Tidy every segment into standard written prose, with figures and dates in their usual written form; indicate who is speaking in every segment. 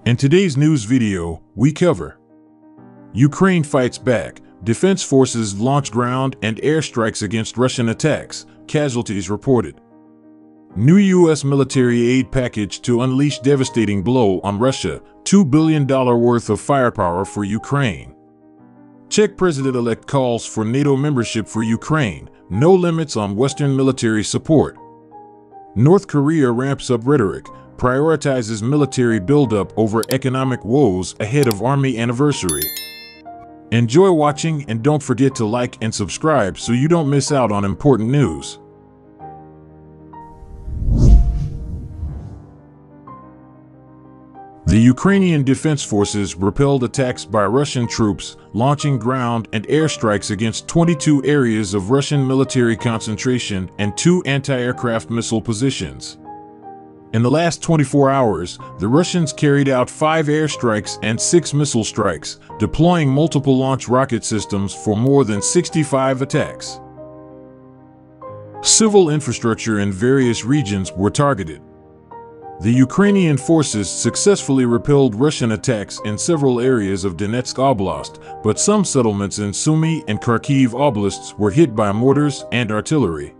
Speaker 1: In today's news video, we cover Ukraine fights back, defense forces launch ground and air strikes against Russian attacks, casualties reported. New U.S. military aid package to unleash devastating blow on Russia, $2 billion worth of firepower for Ukraine. Czech president-elect calls for NATO membership for Ukraine, no limits on Western military support. North Korea ramps up rhetoric, prioritizes military buildup over economic woes ahead of Army anniversary. Enjoy watching and don't forget to like and subscribe so you don't miss out on important news. The Ukrainian Defense Forces repelled attacks by Russian troops, launching ground and air strikes against 22 areas of Russian military concentration and 2 anti-aircraft missile positions. In the last 24 hours, the Russians carried out 5 airstrikes and 6 missile strikes, deploying multiple launch rocket systems for more than 65 attacks. Civil infrastructure in various regions were targeted. The Ukrainian forces successfully repelled Russian attacks in several areas of Donetsk Oblast, but some settlements in Sumy and Kharkiv oblasts were hit by mortars and artillery.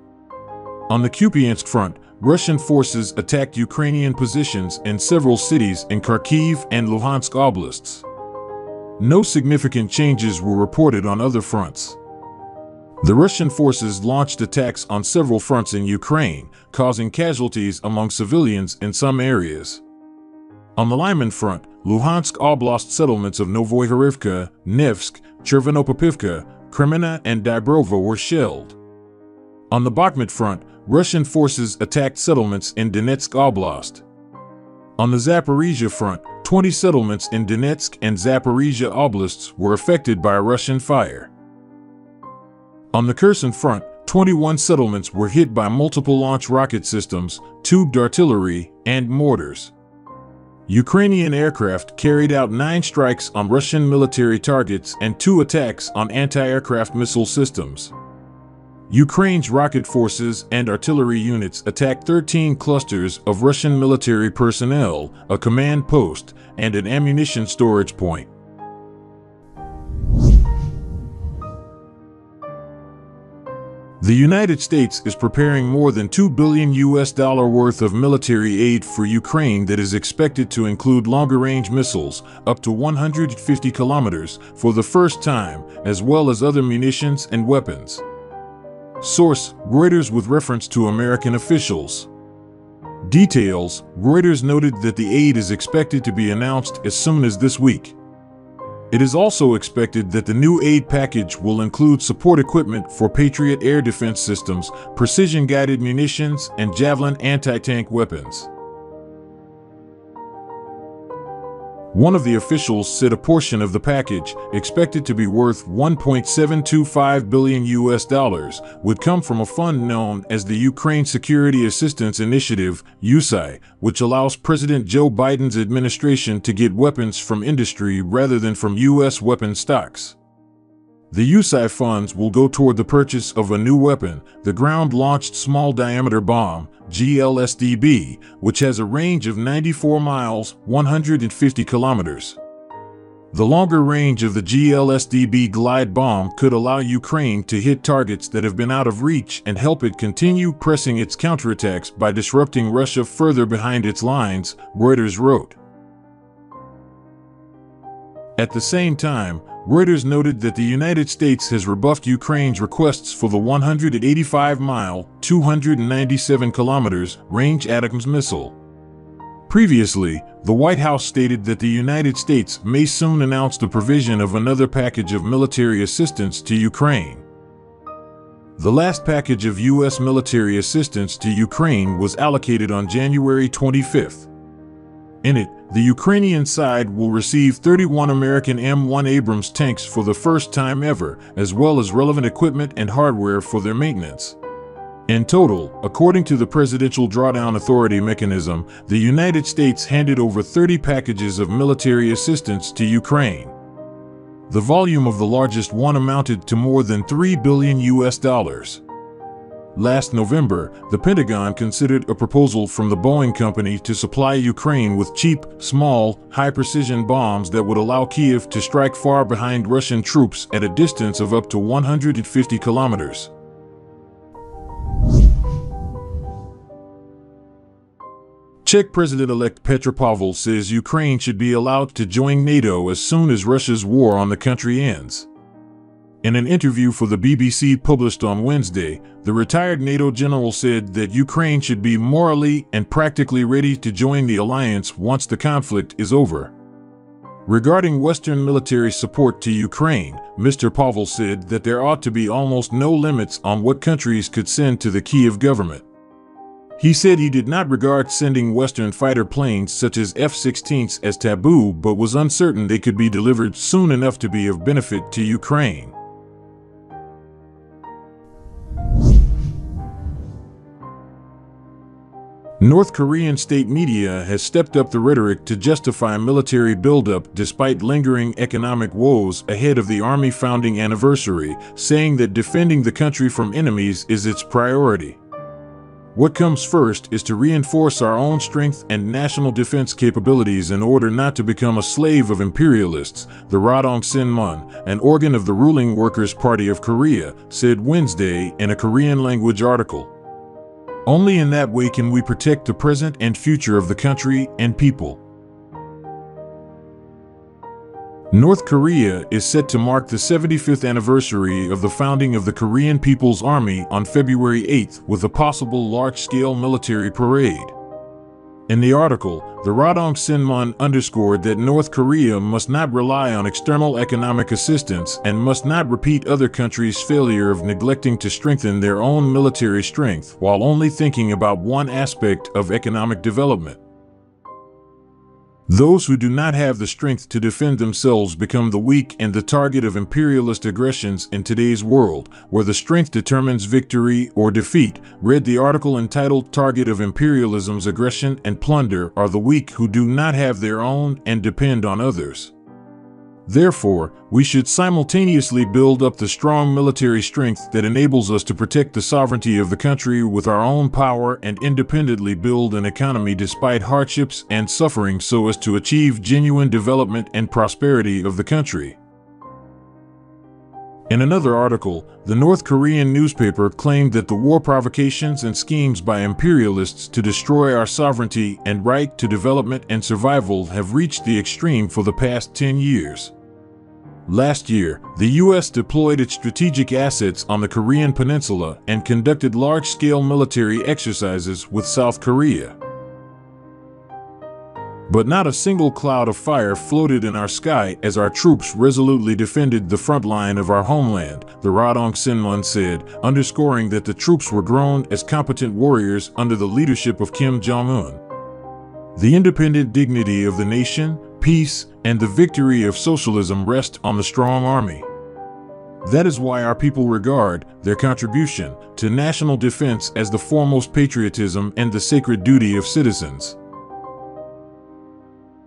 Speaker 1: On the Kupiansk front, Russian forces attacked Ukrainian positions in several cities in Kharkiv and Luhansk oblasts. No significant changes were reported on other fronts. The Russian forces launched attacks on several fronts in Ukraine, causing casualties among civilians in some areas. On the Lyman front, Luhansk Oblast settlements of Novoihorivka, Nevsk, Chervenopopivka, Kremina, and Dybrova were shelled. On the Bakhmut front, Russian forces attacked settlements in Donetsk Oblast. On the Zaporizhia front, 20 settlements in Donetsk and Zaporizhia oblasts were affected by Russian fire. On the Kherson front, 21 settlements were hit by multiple launch rocket systems, tubed artillery, and mortars. Ukrainian aircraft carried out 9 strikes on Russian military targets and 2 attacks on anti-aircraft missile systems. Ukraine's rocket forces and artillery units attacked 13 clusters of Russian military personnel, a command post, and an ammunition storage point. The United States is preparing more than $2 billion worth of military aid for Ukraine that is expected to include longer-range missiles, up to 150 kilometers, for the first time, as well as other munitions and weapons. Source: Reuters with reference to American officials. Details: Reuters noted that the aid is expected to be announced as soon as this week. It is also expected that the new aid package will include support equipment for Patriot air defense systems, precision-guided munitions, and Javelin anti-tank weapons. One of the officials said a portion of the package, expected to be worth $1.725 billion, would come from a fund known as the Ukraine Security Assistance Initiative, USAI, which allows President Joe Biden's administration to get weapons from industry rather than from U.S. weapon stocks. The USAI funds will go toward the purchase of a new weapon, the Ground-Launched Small-Diameter Bomb, GLSDB, which has a range of 94 miles, 150 kilometers. The longer range of the GLSDB glide bomb could allow Ukraine to hit targets that have been out of reach and help it continue pressing its counterattacks by disrupting Russia further behind its lines, Reuters wrote. At the same time, Reuters noted that the United States has rebuffed Ukraine's requests for the 185-mile, 297 kilometers range ATACMS missile. Previously, the White House stated that the United States may soon announce the provision of another package of military assistance to Ukraine. The last package of U.S. military assistance to Ukraine was allocated on January 25. In it, the Ukrainian side will receive 31 American M1 Abrams tanks for the first time ever, as well as relevant equipment and hardware for their maintenance. In total, according to the Presidential Drawdown Authority mechanism, the United States handed over 30 packages of military assistance to Ukraine. The volume of the largest one amounted to more than $3 billion. Last November, the Pentagon considered a proposal from the Boeing company to supply Ukraine with cheap, small, high-precision bombs that would allow Kyiv to strike far behind Russian troops at a distance of up to 150 kilometers. Czech President-elect Petr Pavel says Ukraine should be allowed to join NATO as soon as Russia's war on the country ends. In an interview for the BBC published on Wednesday, the retired NATO general said that Ukraine should be morally and practically ready to join the alliance once the conflict is over. Regarding Western military support to Ukraine, Mr. Pavel said that there ought to be almost no limits on what countries could send to the Kyiv government. He said he did not regard sending Western fighter planes such as F-16s as taboo, but was uncertain they could be delivered soon enough to be of benefit to Ukraine. North Korean state media has stepped up the rhetoric to justify military buildup despite lingering economic woes ahead of the Army founding anniversary, saying that defending the country from enemies is its priority. What comes first is to reinforce our own strength and national defense capabilities in order not to become a slave of imperialists, the Rodong Sinmun, an organ of the ruling Workers' Party of Korea, said Wednesday in a Korean-language article. Only in that way can we protect the present and future of the country and people. North Korea is set to mark the 75th anniversary of the founding of the Korean People's Army on February 8th with a possible large-scale military parade. In the article, the Rodong Sinmun underscored that North Korea must not rely on external economic assistance and must not repeat other countries' failure of neglecting to strengthen their own military strength while only thinking about one aspect of economic development. Those who do not have the strength to defend themselves become the weak and the target of imperialist aggressions in today's world, where the strength determines victory or defeat. Read the article entitled "Target of Imperialism's Aggression and Plunder are the Weak Who Do Not Have Their Own and Depend on Others." Therefore, we should simultaneously build up the strong military strength that enables us to protect the sovereignty of the country with our own power and independently build an economy despite hardships and suffering so as to achieve genuine development and prosperity of the country. In another article, the North Korean newspaper claimed that the war provocations and schemes by imperialists to destroy our sovereignty and right to development and survival have reached the extreme for the past 10 years. Last year, the U.S. deployed its strategic assets on the Korean peninsula and conducted large-scale military exercises with South Korea. But not a single cloud of fire floated in our sky as our troops resolutely defended the front line of our homeland, the Rodong Sinmun said, underscoring that the troops were grown as competent warriors under the leadership of Kim Jong-un. The independent dignity of the nation, peace, and the victory of socialism rest on the strong army. That is why our people regard their contribution to national defense as the foremost patriotism and the sacred duty of citizens.